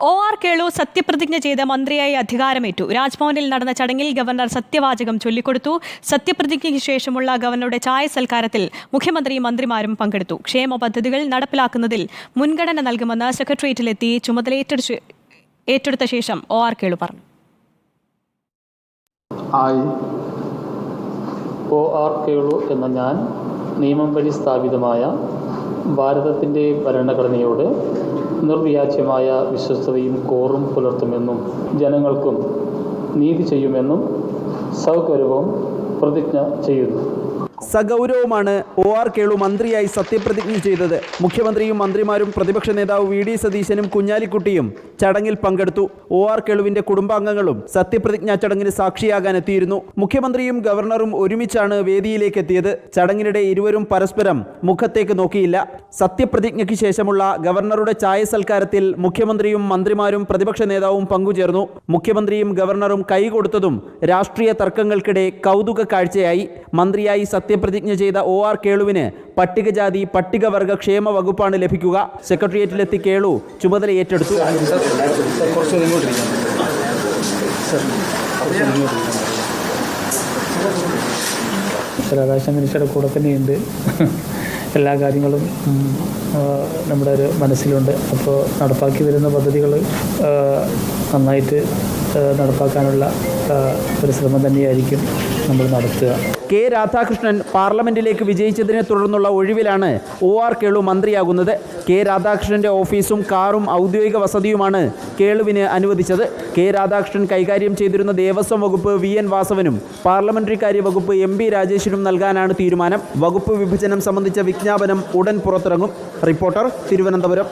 OR Kelu സത്യപ്രതിജ്ഞ ചെയ്ത് മന്ത്രിയായി അധികാരമേറ്റു. രാജ്ഭവനിൽ നടന്ന ചടങ്ങിൽ ഗവർണർ സത്യവാചകം ചൊല്ലിക്കൊടുത്തു. സത്യപ്രതിജ്ഞയ്ക്ക് ശേഷമുള്ള ഗവർണറുടെ ചായ സൽക്കാരത്തിൽ മുഖ്യമന്ത്രിയും മന്ത്രിമാരും പങ്കെടുത്തു. ക്ഷേമ പദ്ധതികൾ നടപ്പിലാക്കുന്നതിൽ മുൻഗണന നൽകുമെന്ന് സെക്രട്ടേറിയറ്റിലെത്തി ചുമതല ഏറ്റെടുത്ത ശേഷം OR കേളു പറഞ്ഞു. OR കേളു എന്ന ഞാൻ നിയമം വഴി സ്ഥാപിതമായ ഭാരതത്തിൻ്റെ ഭരണഘടനയോട് നിർവ്യാജ്യമായ വിശ്വസ്തതയും കോറും പുലർത്തുമെന്നും ജനങ്ങൾക്കും നീതി ചെയ്യുമെന്നും സഗൗരവം പ്രതിജ്ഞ ചെയ്യുന്നു. സഗൗരവമാണ് OR കേളു മന്ത്രിയായി സത്യപ്രതിജ്ഞ ചെയ്തത്. മുഖ്യമന്ത്രിയും മന്ത്രിമാരും പ്രതിപക്ഷ നേതാവ് VD സതീശനും കുഞ്ഞാലിക്കുട്ടിയും ചടങ്ങിൽ പങ്കെടുത്തു. OR കേളുവിന്റെ കുടുംബാംഗങ്ങളും സത്യപ്രതിജ്ഞാ ചടങ്ങിന് സാക്ഷിയാകാനെത്തിയിരുന്നു. മുഖ്യമന്ത്രിയും ഗവർണറും ഒരുമിച്ചാണ് വേദിയിലേക്ക് എത്തിയത്. ചടങ്ങിനിടെ ഇരുവരും പരസ്പരം മുഖത്തേക്ക് നോക്കിയില്ല. സത്യപ്രതിജ്ഞയ്ക്ക് ശേഷമുള്ള ഗവർണറുടെ ചായ സൽക്കാരത്തിൽ മുഖ്യമന്ത്രിയും മന്ത്രിമാരും പ്രതിപക്ഷ നേതാവും പങ്കുചേർന്നു. മുഖ്യമന്ത്രിയും ഗവർണറും കൈകൊടുത്തതും രാഷ്ട്രീയ തർക്കങ്ങൾക്കിടെ കൗതുക കാഴ്ചയായി. മന്ത്രിയായി സത്യപ്രതിജ്ഞ ചെയ്ത OR കേളുവിന് പട്ടികജാതി പട്ടികവർഗ ക്ഷേമ വകുപ്പാണ് ലഭിക്കുക. സെക്രട്ടേറിയറ്റിലെത്തി കേളു ചുമതല ഏറ്റെടുത്തു. രാധാകൃഷ്ണൻ മിനിസ്റ്ററുടെ കൂടെ തന്നെയുണ്ട്. എല്ലാ കാര്യങ്ങളും നമ്മുടെ ഒരു മനസ്സിലുണ്ട്. അപ്പോൾ നടപ്പാക്കി വരുന്ന പദ്ധതികൾ നന്നായിട്ട് നടപ്പാക്കാനുള്ള ഒരു ശ്രമം തന്നെയായിരിക്കും നമ്മൾ നടത്തുക. K. രാധാകൃഷ്ണൻ പാർലമെന്റിലേക്ക് വിജയിച്ചതിനെ തുടർന്നുള്ള ഒഴിവിലാണ് OR കേളു മന്ത്രിയാകുന്നത്. K. രാധാകൃഷ്ണന്റെ ഓഫീസും കാറും ഔദ്യോഗിക വസതിയുമാണ് കേളുവിന് അനുവദിച്ചത്. K. രാധാകൃഷ്ണൻ കൈകാര്യം ചെയ്തിരുന്ന ദേവസ്വം വകുപ്പ് VN വാസവനും പാർലമെന്ററി കാര്യ വകുപ്പ് MP രാജേഷിനും നൽകാനാണ് തീരുമാനം. വകുപ്പ് വിഭജനം സംബന്ധിച്ച വിജ്ഞാപനം ഉടൻ പുറത്തിറങ്ങും. റിപ്പോർട്ടർ, തിരുവനന്തപുരം.